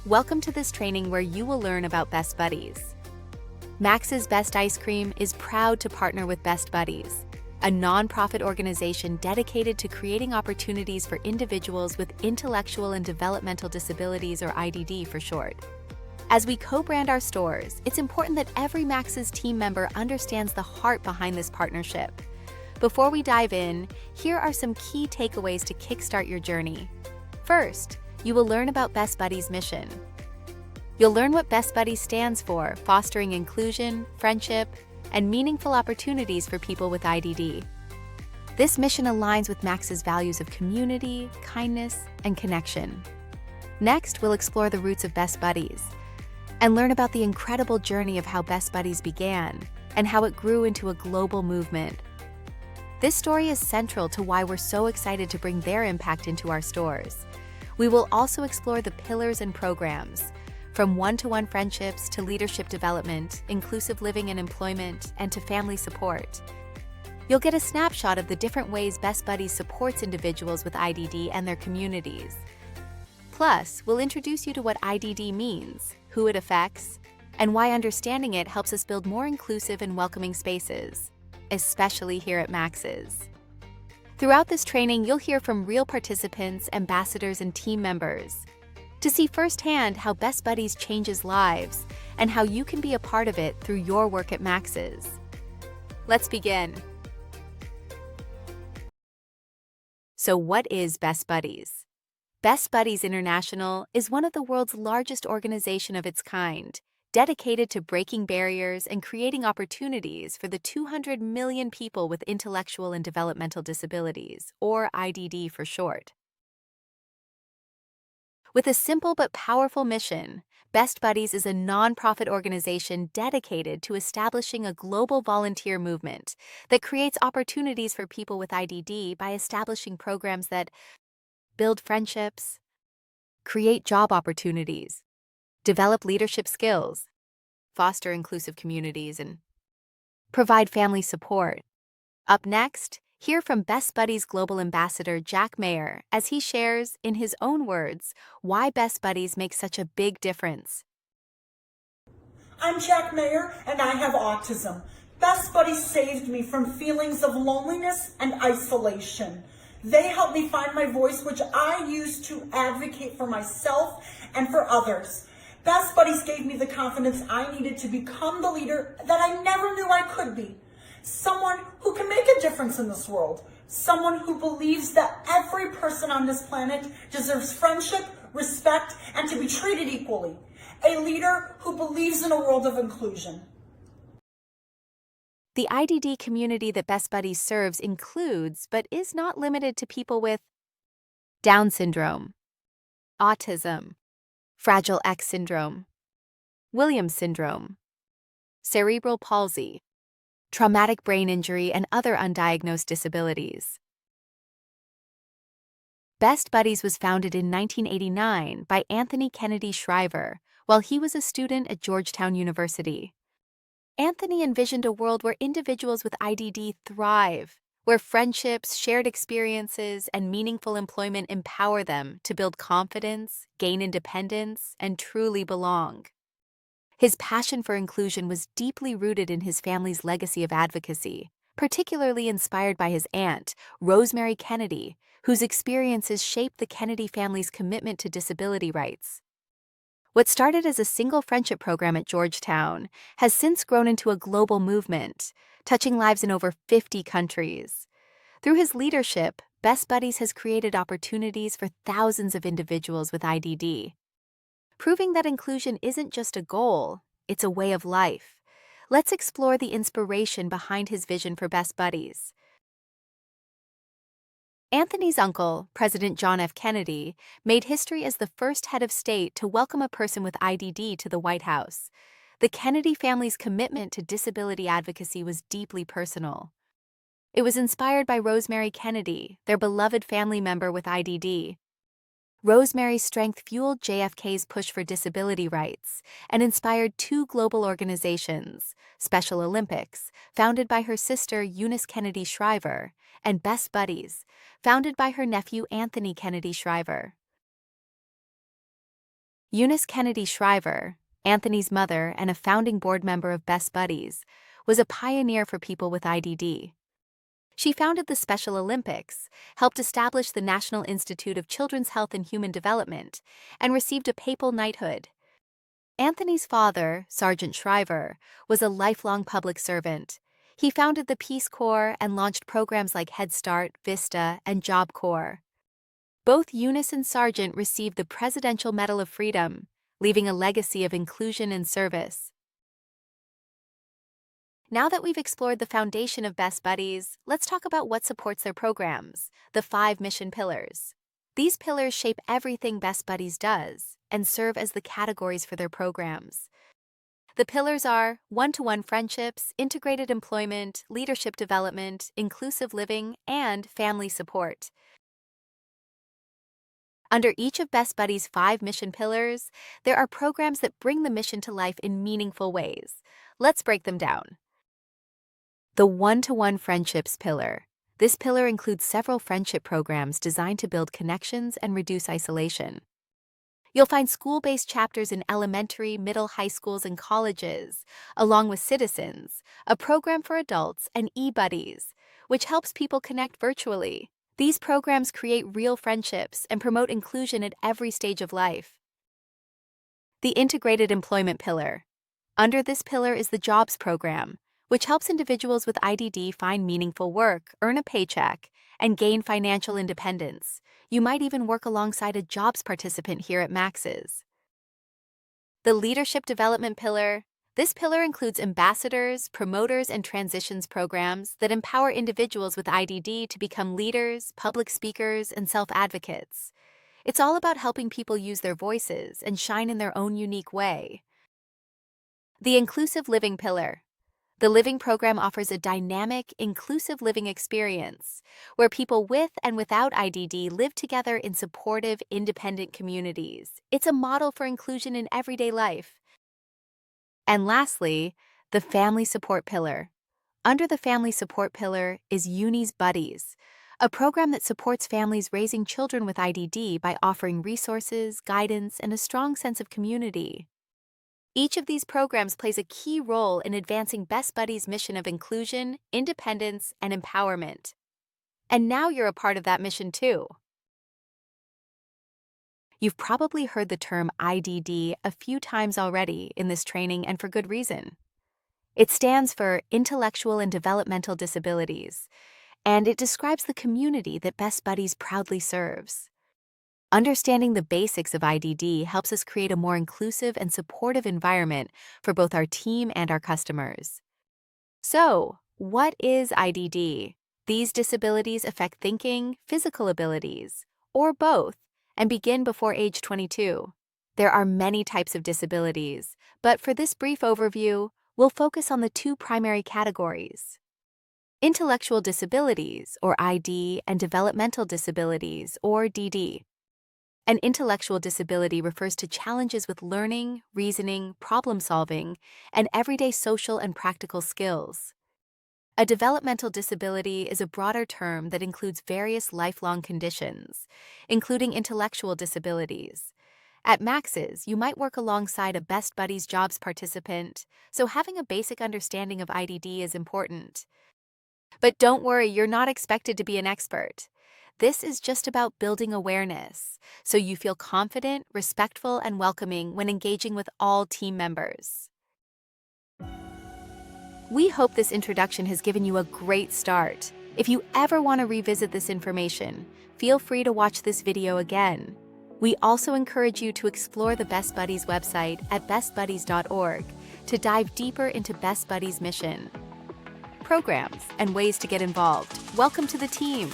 Welcome to this training where you will learn about Best Buddies. Max's Best Ice Cream is proud to partner with Best Buddies, a nonprofit organization dedicated to creating opportunities for individuals with intellectual and developmental disabilities, or IDD for short. As we co-brand our stores, it's important that every Max's team member understands the heart behind this partnership. Before we dive in, here are some key takeaways to kickstart your journey. First, you will learn about Best Buddies' mission. You'll learn what Best Buddies stands for, fostering inclusion, friendship, and meaningful opportunities for people with IDD. This mission aligns with Max's values of community, kindness, and connection. Next, we'll explore the roots of Best Buddies and learn about the incredible journey of how Best Buddies began and how it grew into a global movement. This story is central to why we're so excited to bring their impact into our stores. We will also explore the pillars and programs, from one-to-one friendships to leadership development, inclusive living and employment, and to family support. You'll get a snapshot of the different ways Best Buddies supports individuals with IDD and their communities. Plus, we'll introduce you to what IDD means, who it affects, and why understanding it helps us build more inclusive and welcoming spaces, especially here at Max's. Throughout this training, you'll hear from real participants, ambassadors, and team members to see firsthand how Best Buddies changes lives and how you can be a part of it through your work at Max's. Let's begin. So what is Best Buddies? Best Buddies International is one of the world's largest organizations of its kind, dedicated to breaking barriers and creating opportunities for the 200 million people with intellectual and developmental disabilities, or IDD for short. With a simple but powerful mission, Best Buddies is a nonprofit organization dedicated to establishing a global volunteer movement that creates opportunities for people with IDD by establishing programs that build friendships, create job opportunities, develop leadership skills, foster inclusive communities, and provide family support. Up next, hear from Best Buddies Global Ambassador Jack Mayer as he shares, in his own words, why Best Buddies make such a big difference. I'm Jack Mayer, and I have autism. Best Buddies saved me from feelings of loneliness and isolation. They helped me find my voice, which I use to advocate for myself and for others. Best Buddies gave me the confidence I needed to become the leader that I never knew I could be. Someone who can make a difference in this world. Someone who believes that every person on this planet deserves friendship, respect, and to be treated equally. A leader who believes in a world of inclusion. The IDD community that Best Buddies serves includes, but is not limited to, people with Down syndrome, autism, Fragile X syndrome, Williams syndrome, cerebral palsy, traumatic brain injury, and other undiagnosed disabilities. Best Buddies was founded in 1989 by Anthony Kennedy Shriver while he was a student at Georgetown University. Anthony envisioned a world where individuals with IDD thrive, where friendships, shared experiences, and meaningful employment empower them to build confidence, gain independence, and truly belong. His passion for inclusion was deeply rooted in his family's legacy of advocacy, particularly inspired by his aunt, Rosemary Kennedy, whose experiences shaped the Kennedy family's commitment to disability rights. What started as a single friendship program at Georgetown has since grown into a global movement, touching lives in over 50 countries. Through his leadership, Best Buddies has created opportunities for thousands of individuals with IDD, proving that inclusion isn't just a goal, it's a way of life. Let's explore the inspiration behind his vision for Best Buddies. Anthony's uncle, President John F. Kennedy, made history as the first head of state to welcome a person with IDD to the White House. The Kennedy family's commitment to disability advocacy was deeply personal. It was inspired by Rosemary Kennedy, their beloved family member with IDD. Rosemary's strength fueled JFK's push for disability rights and inspired two global organizations, Special Olympics, founded by her sister Eunice Kennedy Shriver, and Best Buddies, founded by her nephew Anthony Kennedy Shriver. Eunice Kennedy Shriver, Anthony's mother and a founding board member of Best Buddies, was a pioneer for people with IDD. She founded the Special Olympics, helped establish the National Institute of Children's Health and Human Development, and received a papal knighthood. Anthony's father, Sergeant Shriver, was a lifelong public servant. He founded the Peace Corps and launched programs like Head Start, Vista, and Job Corps. Both Eunice and Sergeant received the Presidential Medal of Freedom, leaving a legacy of inclusion and service. Now that we've explored the foundation of Best Buddies, let's talk about what supports their programs, the 5 mission pillars. These pillars shape everything Best Buddies does and serve as the categories for their programs. The pillars are one-to-one friendships, integrated employment, leadership development, inclusive living, and family support. Under each of Best Buddies' 5 mission pillars, there are programs that bring the mission to life in meaningful ways. Let's break them down. The one-to-one friendships pillar. This pillar includes several friendship programs designed to build connections and reduce isolation. You'll find school-based chapters in elementary, middle, high schools, and colleges, along with Citizens, a program for adults, and eBuddies, which helps people connect virtually. These programs create real friendships and promote inclusion at every stage of life. The integrated employment pillar. Under this pillar is the Jobs program, which helps individuals with IDD find meaningful work, earn a paycheck, and gain financial independence. You might even work alongside a Jobs participant here at Max's. The leadership development pillar. This pillar includes ambassadors, promoters, and transitions programs that empower individuals with IDD to become leaders, public speakers, and self-advocates. It's all about helping people use their voices and shine in their own unique way. The inclusive living pillar. The Living program offers a dynamic, inclusive living experience where people with and without IDD live together in supportive, independent communities. It's a model for inclusion in everyday life. And lastly, the Family Support Pillar. Under the Family Support Pillar is Uni's Buddies, a program that supports families raising children with IDD by offering resources, guidance, and a strong sense of community. Each of these programs plays a key role in advancing Best Buddies' mission of inclusion, independence, and empowerment. And now you're a part of that mission too. You've probably heard the term IDD a few times already in this training, and for good reason. It stands for Intellectual and Developmental Disabilities, and it describes the community that Best Buddies proudly serves. Understanding the basics of IDD helps us create a more inclusive and supportive environment for both our team and our customers. So, what is IDD? These disabilities affect thinking, physical abilities, or both, and begin before age 22. There are many types of disabilities, but for this brief overview, we'll focus on the 2 primary categories: intellectual disabilities, or ID, and developmental disabilities, or DD. An intellectual disability refers to challenges with learning, reasoning, problem-solving, and everyday social and practical skills. A developmental disability is a broader term that includes various lifelong conditions, including intellectual disabilities. At Max's, you might work alongside a Best Buddies Jobs participant, so having a basic understanding of IDD is important. But don't worry, you're not expected to be an expert. This is just about building awareness, so you feel confident, respectful, and welcoming when engaging with all team members. We hope this introduction has given you a great start. If you ever want to revisit this information, feel free to watch this video again. We also encourage you to explore the Best Buddies website at bestbuddies.org to dive deeper into Best Buddies' mission, programs, and ways to get involved. Welcome to the team!